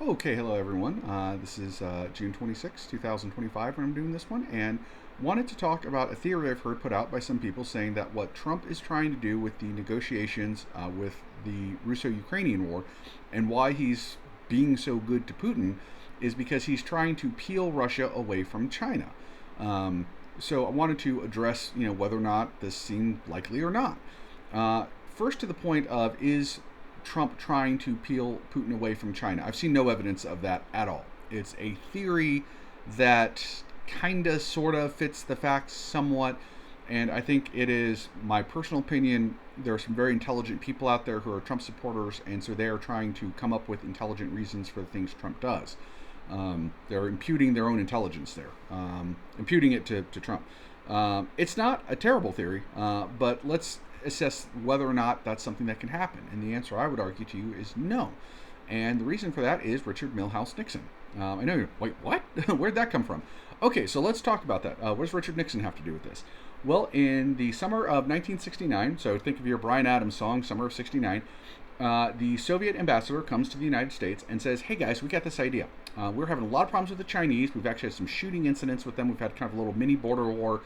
Okay, hello everyone. This is June 26, 2025 when I'm doing this one, and wanted to talk about a theory I've heard put out by some people saying that what Trump is trying to do with the negotiations with the Russo Ukrainian war and why he's being so good to Putin is because he's trying to peel Russia away from China. So I wanted to address, whether or not this seemed likely or not. First, to the point of is Trump trying to peel Putin away from China? I've seen no evidence of that at all. It's a theory that kind of, sort of fits the facts somewhat. And I think it is my personal opinion. There are some very intelligent people out there who are Trump supporters, and so they are trying to come up with intelligent reasons for the things Trump does. They're imputing their own intelligence there, imputing it to Trump. It's not a terrible theory, but let's assess whether or not that's something that can happen. And the answer I would argue to you is no. And the reason for that is Richard Milhouse Nixon. I know you're, wait, what? Where'd that come from? Okay, so let's talk about that. What does Richard Nixon have to do with this? Well, in the summer of 1969, so think of your Bryan Adams song, Summer of 69, the Soviet ambassador comes to the United States and says, hey guys, we got this idea. We're having a lot of problems with the Chinese. We've actually had some shooting incidents with them. We've had kind of a little mini border war.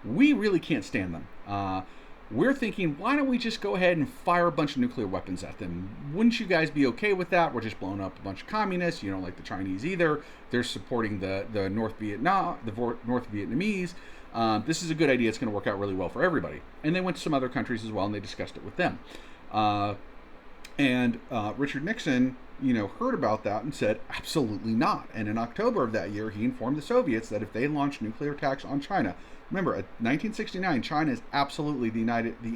We really can't stand them. We're thinking, why don't we just go ahead and fire a bunch of nuclear weapons at them? Wouldn't you guys be okay with that? We're just blowing up a bunch of communists. You don't like the Chinese either. They're supporting the North Vietnamese. This is a good idea. It's going to work out really well for everybody. And they went to some other countries as well, and they discussed it with them. And Richard Nixon, heard about that and said, absolutely not. And in October of that year, he informed the Soviets that if they launched nuclear attacks on China, remember, at 1969, China is absolutely the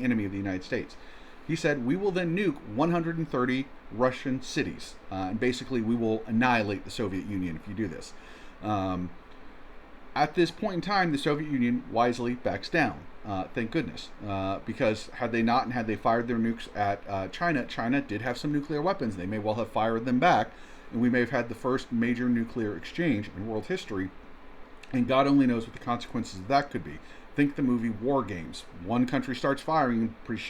enemy of the United States. He said, we will then nuke 130 Russian cities. And basically, we will annihilate the Soviet Union if you do this. At this point in time, the Soviet Union wisely backs down. Thank goodness. Because had they not and had they fired their nukes at China, China did have some nuclear weapons. They may well have fired them back. And we may have had the first major nuclear exchange in world history. And God only knows what the consequences of that could be. Think the movie War Games. One country starts firing, and pretty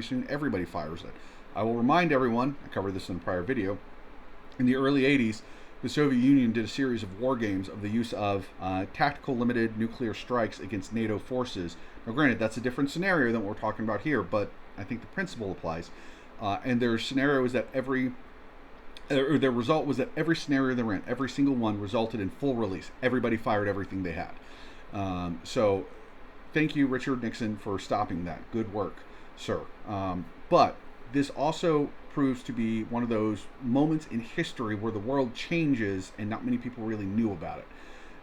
soon everybody fires it. I will remind everyone, I covered this in a prior video, in the early 80s, the Soviet Union did a series of war games of the use of tactical limited nuclear strikes against NATO forces. Now, granted, that's a different scenario than what we're talking about here, but I think the principle applies. And their scenario is that their result was that every scenario they ran, every single one, resulted in full release. Everybody fired everything they had. So, thank you, Richard Nixon, for stopping that. Good work, sir. But this also proves to be one of those moments in history where the world changes and not many people really knew about it.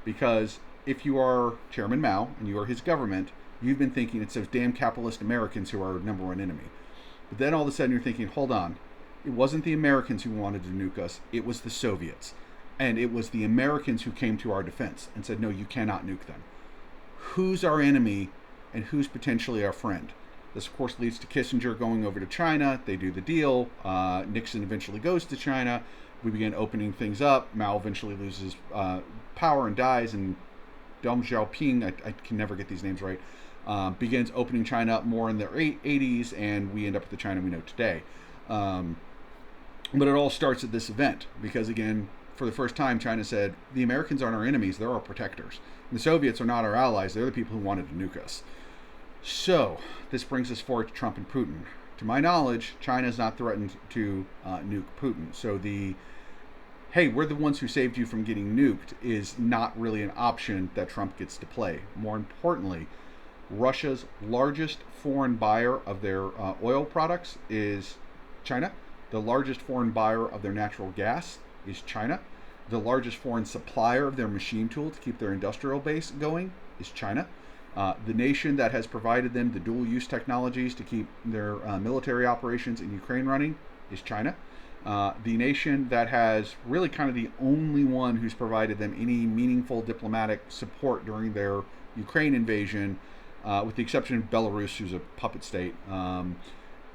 Because if you are Chairman Mao and you are his government, you've been thinking it's those damn capitalist Americans who are our number one enemy. But then all of a sudden you're thinking, hold on, it wasn't the Americans who wanted to nuke us, it was the Soviets. And it was the Americans who came to our defense and said, no, you cannot nuke them. Who's our enemy and who's potentially our friend? This, of course, leads to Kissinger going over to China. They do the deal. Nixon eventually goes to China. We begin opening things up. Mao eventually loses power and dies. And Deng Xiaoping, I can never get these names right, begins opening China up more in the 80s. And we end up with the China we know today. But it all starts at this event. Because, again, for the first time, China said, the Americans aren't our enemies. They're our protectors. And the Soviets are not our allies. They're the people who wanted to nuke us. So, this brings us forward to Trump and Putin. To my knowledge, China has not threatened to nuke Putin. So hey, we're the ones who saved you from getting nuked is not really an option that Trump gets to play. More importantly, Russia's largest foreign buyer of their oil products is China. The largest foreign buyer of their natural gas is China. The largest foreign supplier of their machine tool to keep their industrial base going is China. The nation that has provided them the dual-use technologies to keep their military operations in Ukraine running is China. The nation that has really kind of the only one who's provided them any meaningful diplomatic support during their Ukraine invasion, with the exception of Belarus, who's a puppet state,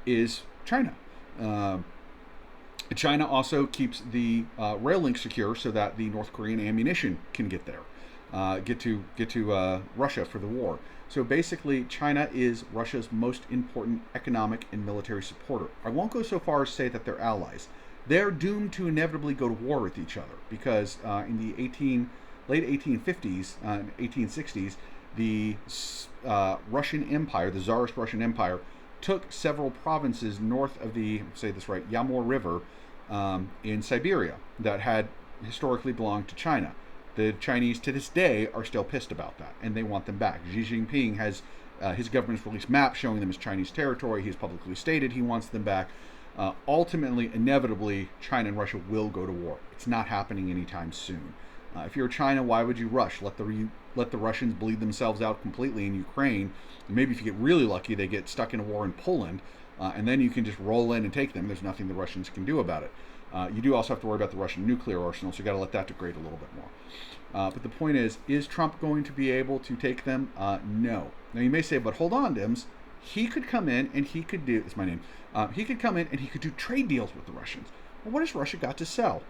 is China. China also keeps the rail link secure so that the North Korean ammunition can get there. Get to Russia for the war. So basically, China is Russia's most important economic and military supporter. I won't go so far as to say that they're allies. they're doomed to inevitably go to war with each other because in the late 1850s, 1860s, the Russian Empire, the Tsarist Russian Empire, took several provinces north of the, say this right, Yamur River in Siberia that had historically belonged to China. The Chinese to this day are still pissed about that, and they want them back. Xi Jinping has his government's released maps showing them as Chinese territory. He's publicly stated he wants them back. Ultimately, inevitably, China and Russia will go to war. It's not happening anytime soon. If you're China, why would you rush? Let the Russians bleed themselves out completely in Ukraine. And maybe if you get really lucky, they get stuck in a war in Poland, and then you can just roll in and take them. There's nothing the Russians can do about it. You do also have to worry about the Russian nuclear arsenal, so you got to let that degrade a little bit more. But the point is Trump going to be able to take them? No. Now you may say, but hold on, Dims. He could come in and he could do, it's my name, he could come in and he could do trade deals with the Russians. Well, what has Russia got to sell?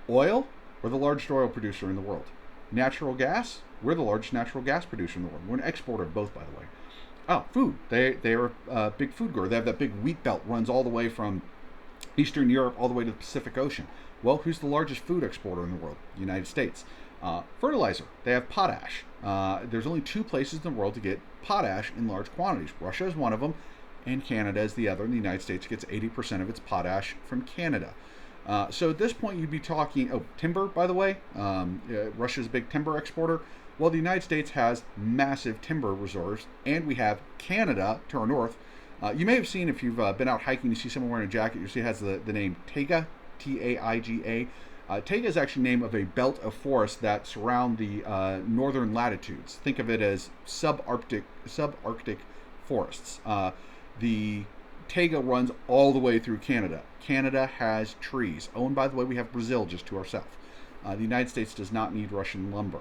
Oil? We're the largest oil producer in the world. Natural gas? We're the largest natural gas producer in the world. We're an exporter of both, by the way. Oh, food. They are a big food grower. They have that big wheat belt runs all the way from Eastern Europe all the way to the Pacific Ocean. Well, who's the largest food exporter in the world? The United States. Fertilizer. They have potash. There's only 2 places in the world to get potash in large quantities. Russia is one of them, and Canada is the other. And the United States gets 80% of its potash from Canada. So at this point, you'd be talking, timber, by the way. Russia's a big timber exporter. Well, the United States has massive timber reserves, and we have Canada to our north. You may have seen, if you've been out hiking, you see someone wearing a jacket, you see it has the name Taiga, Taiga. Taiga is actually the name of a belt of forests that surround the northern latitudes. Think of it as subarctic forests. The Taiga runs all the way through Canada. Canada has trees. Oh, and by the way, we have Brazil just to our south. The United States does not need Russian lumber.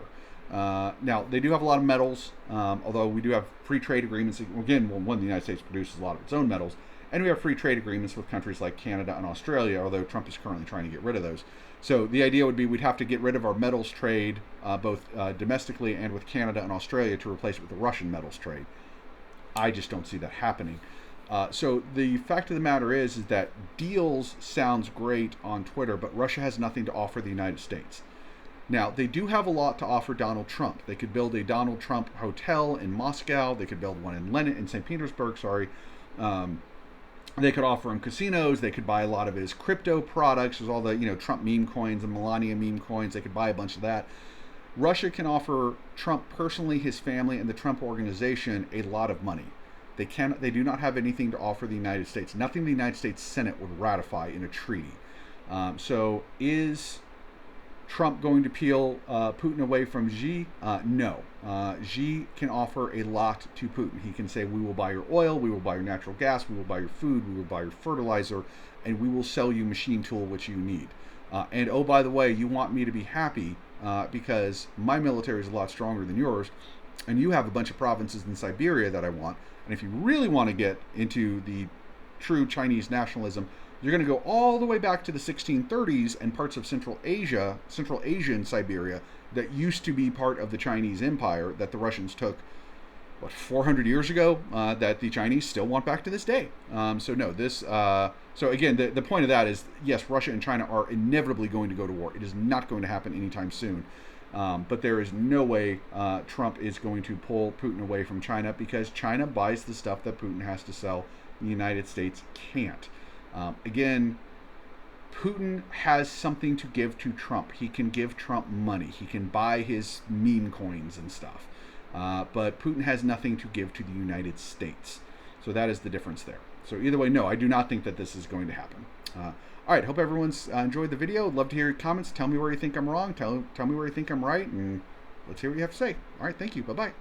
Now, they do have a lot of metals, although we do have free trade agreements. Again, the United States produces a lot of its own metals, and we have free trade agreements with countries like Canada and Australia, although Trump is currently trying to get rid of those. So the idea would be we'd have to get rid of our metals trade, both domestically and with Canada and Australia, to replace it with the Russian metals trade. I just don't see that happening. So the fact of the matter is that deals sounds great on Twitter, but Russia has nothing to offer the United States. Now, they do have a lot to offer Donald Trump. They could build a Donald Trump hotel in Moscow. They could build one in St. Petersburg, sorry. They could offer him casinos. They could buy a lot of his crypto products. There's all the, Trump meme coins and Melania meme coins. They could buy a bunch of that. Russia can offer Trump personally, his family, and the Trump organization a lot of money. They do not have anything to offer the United States. Nothing the United States Senate would ratify in a treaty. So is Trump going to peel Putin away from Xi? No. Xi can offer a lot to Putin. He can say, we will buy your oil, we will buy your natural gas, we will buy your food, we will buy your fertilizer, and we will sell you machine tool which you need. And oh, by the way, you want me to be happy because my military is a lot stronger than yours, and you have a bunch of provinces in Siberia that I want. And if you really want to get into the true Chinese nationalism, you're going to go all the way back to the 1630s and parts of Central Asia and Siberia that used to be part of the Chinese Empire that the Russians took, 400 years ago, that the Chinese still want back to this day. So again, the point of that is, yes, Russia and China are inevitably going to go to war. It is not going to happen anytime soon. But there is no way Trump is going to pull Putin away from China because China buys the stuff that Putin has to sell. The United States can't. Again, Putin has something to give to Trump. He can give Trump money. He can buy his meme coins and stuff. But Putin has nothing to give to the United States. So that is the difference there. So either way, no, I do not think that this is going to happen. All right, hope everyone's enjoyed the video. I'd love to hear your comments. Tell me where you think I'm wrong. Tell me where you think I'm right, and let's hear what you have to say. All right, thank you. Bye-bye.